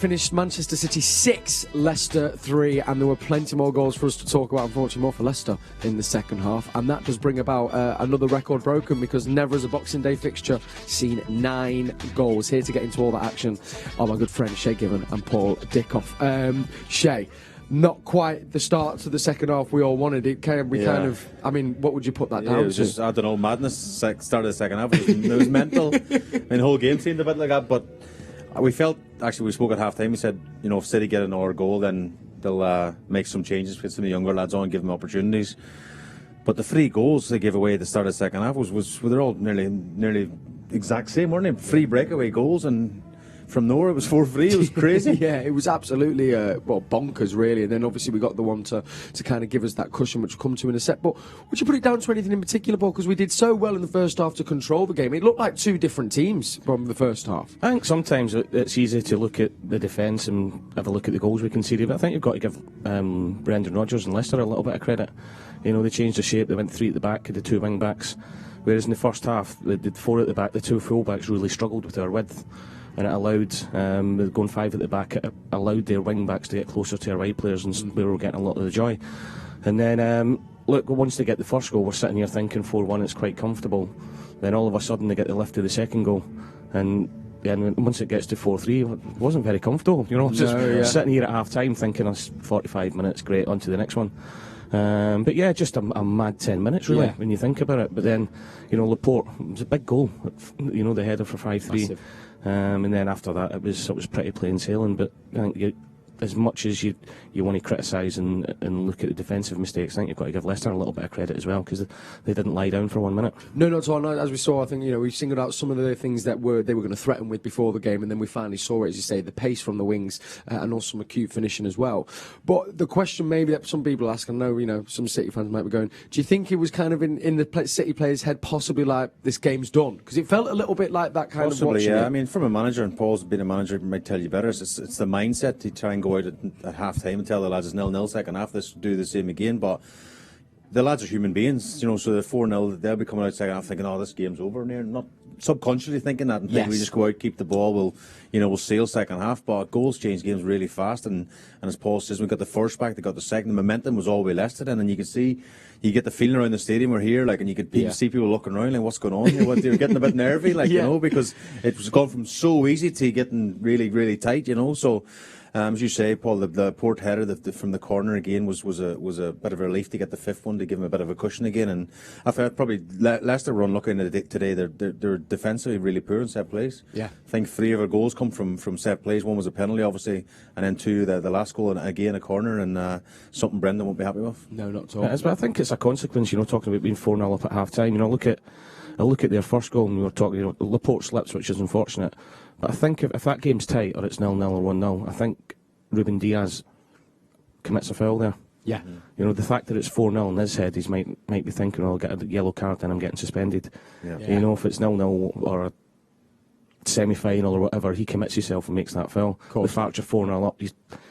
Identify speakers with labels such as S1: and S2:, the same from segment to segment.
S1: Finished Manchester City 6, Leicester 3, and there were plenty more goals for us to talk about, unfortunately more for Leicester in the second half, and that does bring about another record broken, because never has a Boxing Day fixture seen 9 goals. Here to get into all that action are my good friends Shay and Paul Dickov. Shay, not quite the start to the second half we all wanted. I mean, what would you put that down to?
S2: It was just, I don't know, madness. Start of the second half, it was mental. I mean, the whole game seemed a bit like that, but we felt, actually, we spoke at half time. We said, if City get another goal, then they'll make some changes, put some of the younger lads on, give them opportunities. But the 3 goals they gave away at the start of the second half they're all nearly exact same, weren't they? 3 breakaway goals, and from nowhere it was 4-3. It was crazy.
S1: Yeah, it was absolutely bonkers, really. And then obviously we got the one to kind of give us that cushion, which we'll come to in a sec. But would you put it down to anything in particular, Paul? Because we did so well in the first half to control the game. It looked like 2 different teams from the first half.
S3: I think sometimes it's easy to look at the defence and have a look at the goals we conceded, but I think you've got to give Brendan Rodgers and Leicester a little bit of credit. They changed the shape. They went 3 at the back, the 2 wing backs, whereas in the first half they did 4 at the back. The 2 full backs really struggled with their width, and it allowed, going 5 at the back, it allowed their wing backs to get closer to our wide players, and we were getting a lot of the joy. And then, look, once they get the first goal, we're sitting here thinking 4-1, it's quite comfortable. Then all of a sudden they get the lift of the second goal, and once it gets to 4-3, it wasn't very comfortable. Sitting here at half time thinking, it's 45 minutes, great, on to the next one. But yeah, just a mad 10 minutes really, when you think about it. But then, Laporte, it was a big goal, the header for 5-3. And then after that it was pretty plain sailing. But I think as much as you want to criticise and look at the defensive mistakes, I think you've got to give Leicester a little bit of credit as well, because they didn't lie down for 1 minute.
S1: No, not at all. No, as we saw, I think we singled out some of the things that they were going to threaten with before the game, and then we finally saw it, as you say, the pace from the wings and also some acute finishing as well. But the question maybe that some people ask, I know some City fans might be going, do you think it was kind of in the City players' head possibly like this game's done? Because it felt a little bit like that kind of watching it.
S2: I mean, from a manager, and Paul's been a manager, might tell you better, it's the mindset to try and go out at half time and tell the lads it's 0-0 second half, let's do the same again. But the lads are human beings, so the 4-0, they'll be coming out second half thinking, this game's over, and they're not subconsciously thinking that, and think we just go out, keep the ball, we'll sail second half. But goals change games really fast, and as Paul says, we got the first back, they got the second, the momentum was all we Leicester in, and you get the feeling around the stadium, we're here, and you could see people looking around, what's going on here, they're getting a bit nervy, because it was gone from so easy to getting really, really tight, so. As you say, Paul, the Port header from the corner again was a bit of a relief to get the 5th one, to give him a bit of a cushion again. And I felt probably Leicester were unlucky today. They're defensively really poor in set plays.
S1: Yeah,
S2: I think 3 of our goals come from set plays. 1 was a penalty, obviously, and then 2 the last goal, and again a corner, and something Brendan won't be happy with.
S1: No, not at all.
S3: But I think it's a consequence. Talking about being 4-0 up at half time. I look at their first goal, and we were talking. Laporte slips, which is unfortunate. But I think if that game's tight, or it's 0-0 or 1-0, I think Ruben Diaz commits a foul there.
S1: Yeah.
S3: The fact that it's 4-0 in his head, he might be thinking, I'll get a yellow card and I'm getting suspended.
S1: Yeah.
S3: If it's 0-0 or a semi-final or whatever, he commits himself and makes that foul. The fact you're 4-0 up,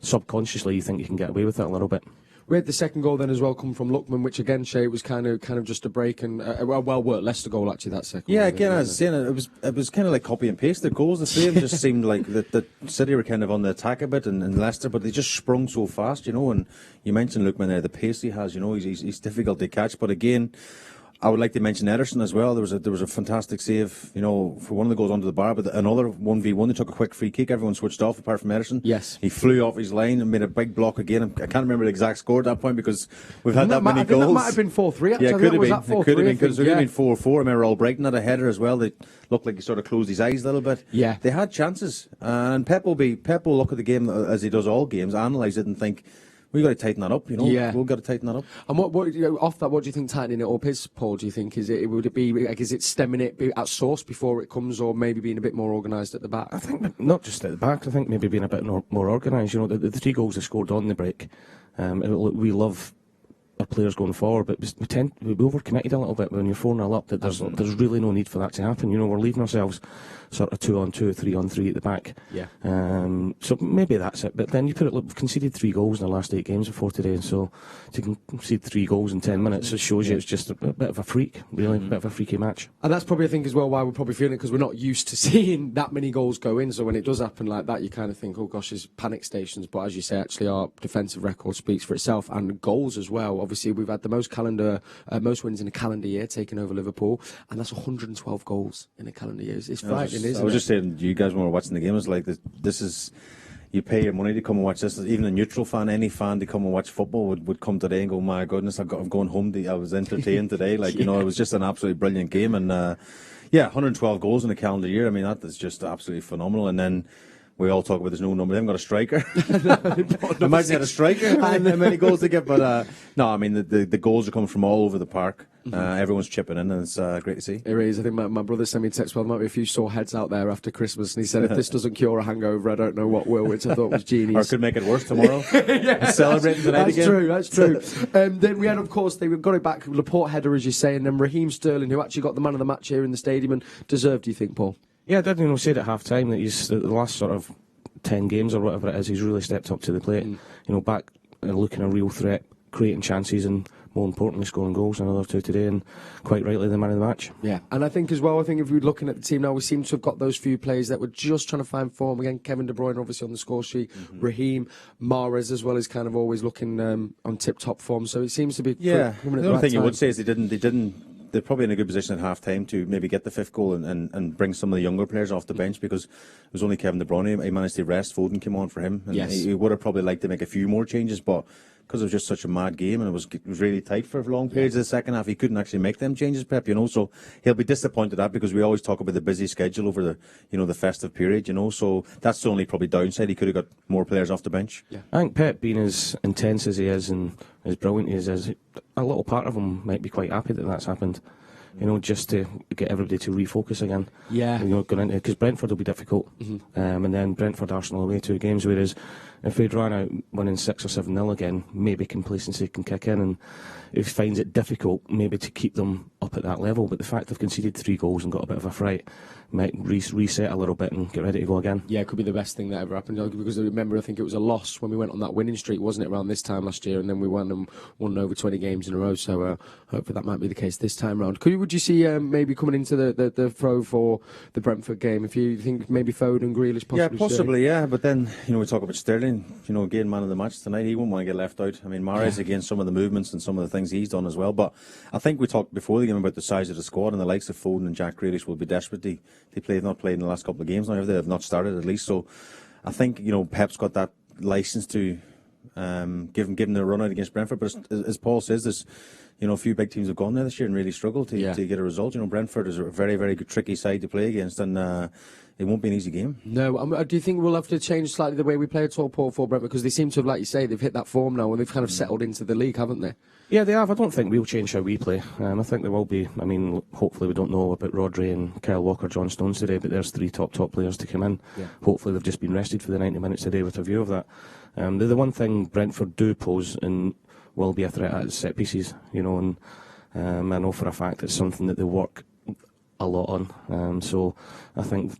S3: subconsciously you think you can get away with it a little bit.
S1: We had the second goal then as well come from Lookman, which again, Shay, was kind of just a break, and well worked Leicester goal actually, that second.
S2: Yeah, again, I was saying it was kind of like copy and paste. The goals, the same, just seemed like that City were kind of on the attack a bit, and Leicester, but they just sprung so fast, and you mentioned Lookman there, the pace he has, he's difficult to catch, but again, I would like to mention Ederson as well. There was a fantastic save, for one of the goals under the bar, but another 1v1. They took a quick free kick. Everyone switched off apart from Ederson.
S1: Yes,
S2: he flew off his line and made a big block again. I can't remember the exact score at that point because we've had that many goals.
S1: That might have been 4-3.
S2: Yeah, it could have been. It could have been because it could have been 4-4. I remember Albrighton had a header as well. They looked like he sort of closed his eyes a little bit.
S1: Yeah,
S2: they had chances, and Pep will look at the game as he does all games, analyse it, and think, we've got to tighten that up,
S1: Yeah.
S2: We've got to tighten that up.
S1: And what off that, what do you think tightening it up is, Paul? Do you think is it stemming it at source before it comes, or maybe being a bit more organised at the back?
S3: I think not just at the back. I think maybe being a bit more organised. The 3 goals they scored on the break. We love our players going forward, but we overcommitted a little bit when you're 4-0 up. That there's really no need for that to happen. You know, we're leaving ourselves sort of 2-on-2, 3-on-3 at the back.
S1: Yeah.
S3: So maybe that's it. But then you put it. Look, we've conceded 3 goals in the last 8 games before today. So to concede 3 goals in 10 minutes, it shows you it's just a bit of a freak, really, a bit of a freaky match.
S1: And that's probably, I think, as well why we're probably feeling it, because we're not used to seeing that many goals go in. So when it does happen like that, you kind of think, oh gosh, there's panic stations. But as you say, actually, our defensive record speaks for itself, and goals as well. Obviously, we've had the most wins in a calendar year, taking over Liverpool, and that's 112 goals in a calendar year. It's frightening, isn't it?
S2: I was just saying, you guys when we were watching the game, it's like this is. You pay your money to come and watch this. Even a neutral fan, any fan to come and watch football would come today and go, my goodness, I'm going home. I was entertained today. Like, you know, it was just an absolutely brilliant game. And, 112 goals in a calendar year. I mean, that is just absolutely phenomenal. And then we all talk about there's no number. They haven't got a striker. Imagine they had a striker. How many goals they get. But, no, I mean, the goals are coming from all over the park. Everyone's chipping in, and it's great to see.
S1: It is. I think my brother sent me a text. Well, there might be a few sore heads out there after Christmas, and he said, if this doesn't cure a hangover, I don't know what will, which I thought was genius.
S2: Or could make it worse tomorrow. Celebrating tonight again.
S1: That's true. Then we had, of course, they got it back. Laporte header, as you say, and then Raheem Sterling, who actually got the man of the match here in the stadium, and deserved, do you think, Paul?
S3: Yeah, I did. You know, said at half time that he's the last sort of 10 games or whatever it is, he's really stepped up to the plate. You know, back looking a real threat, creating chances, and more importantly, scoring goals, another 2 today, and quite rightly the man of the match.
S1: Yeah, and I think as well, if we're looking at the team now, we seem to have got those few players that were just trying to find form. Again, Kevin De Bruyne obviously on the score sheet, Raheem, Mahrez as well is kind of always looking on tip-top form, so it seems to be
S2: coming at the only thing you would say is they're probably in a good position at half-time to maybe get the 5th goal and bring some of the younger players off the bench, because it was only Kevin De Bruyne. He managed to rest. Foden came on for him. And he would have probably liked to make a few more changes, but because it was just such a mad game and it was really tight for long periods of the second half, he couldn't actually make them changes, Pep, you know, so he'll be disappointed at that, because we always talk about the busy schedule over the festive period, you know, so that's the only probably downside. He could have got more players off the bench.
S3: Yeah. I think Pep, being as intense as he is and as brilliant as he is, a little part of him might be quite happy that that's happened. You know, just to get everybody to refocus again.
S1: Yeah.
S3: You know, going into, because Brentford will be difficult, and then Brentford, Arsenal away 2 games. Whereas if we'd run out winning 6 or 7-0 again, maybe complacency can kick in, and if he finds it difficult, maybe to keep them up at that level. But the fact they've conceded 3 goals and got a bit of a fright might reset a little bit and get ready to go again.
S1: Yeah, it could be the best thing that ever happened, because I remember, I think it was a loss when we went on that winning streak, wasn't it, around this time last year, and then we won over 20 games in a row, so hopefully that might be the case this time round. Would you see maybe coming into the throw for the Brentford game, if you think maybe Foden, Grealish possibly?
S2: Yeah, possibly, yeah, but then, you know, we talk about Sterling, you know, again, man of the match tonight, he won't want to get left out. I mean, Mahrez, again, some of the movements and some of the things he's done as well, but I think we talked before the game about the size of the squad, and the likes of Foden and Jack Grealish will be desperate to play. They've not played in the last couple of games now, they have not started at least, so I think, you know, Pep's got that licence to give him the run out against Brentford, but as Paul says, there's, you know, a few big teams have gone there this year and really struggled to get a result. You know, Brentford is a very, very good, tricky side to play against, and it won't be an easy game.
S1: No, do you think we'll have to change slightly the way we play at all, Paul, for Brentford? Because they seem to have, like you say, they've hit that form now and they've kind of settled into the league, haven't they?
S3: Yeah, they have. I don't think we'll change how we play. I think there will be. I mean, hopefully we don't know about Rodri and Kyle Walker, John Stones today, but there's 3 top players to come in. Yeah. Hopefully they've just been rested for the 90 minutes today with a view of that. The one thing Brentford do pose and will be a threat at is set pieces, you know, and I know for a fact it's something that they work a lot on. So I think,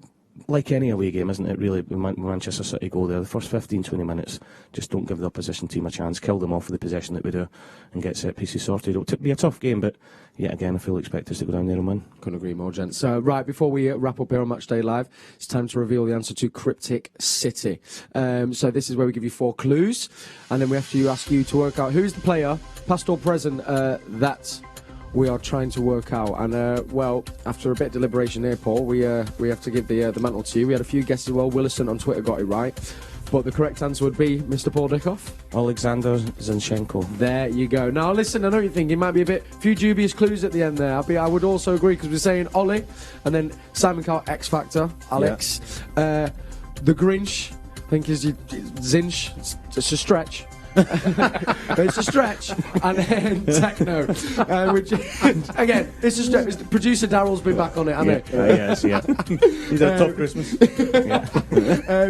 S3: like any away game, isn't it, really, when Manchester City go there, the first 15-20 minutes, just don't give the opposition team a chance, kill them off with the possession that we do, and get set pieces sorted. It'll be a tough game, but yet again, I fully expect us to go down there and win.
S1: Couldn't agree more, gents. Right, before we wrap up here on Matchday Live, it's time to reveal the answer to Cryptic City. So this is where we give you 4 clues, and then we have to ask you to work out who's the player, past or present, that we are trying to work out. And well, after a bit of deliberation here, Paul, we have to give the mantle to you. We had a few guesses as well. Willison on Twitter got it right, but the correct answer would be Mr. Paul Dickov.
S3: Alexander Zinchenko.
S1: There you go. Now listen, I know you're thinking it might be a few dubious clues at the end there. I would also agree, because we're saying Ollie, and then Simon Cowell, X Factor, Alex, the Grinch, I think is Zinch. It's a stretch. It's a stretch. And then techno, which again, it's a stretch. Producer Daryl's been back on it, hasn't he?
S3: Yes, yeah.
S2: He's had a tough Christmas.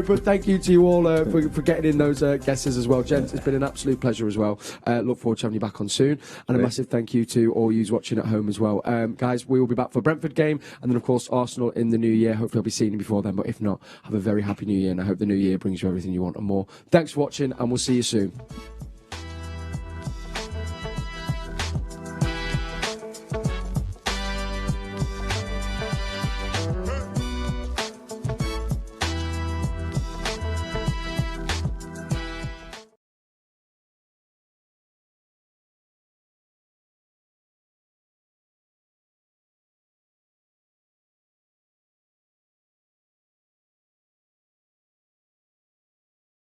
S1: But thank you to you all for getting in those guesses as well, gents. It's been an absolute pleasure as well. Look forward to having you back on soon, and a massive thank you to all yous watching at home as well. Guys, we will be back for Brentford game, and then of course Arsenal in the new year. Hopefully I'll be seeing you before then, but if not, have a very happy new year, and I hope the new year brings you everything you want and more. Thanks for watching, and we'll see you soon.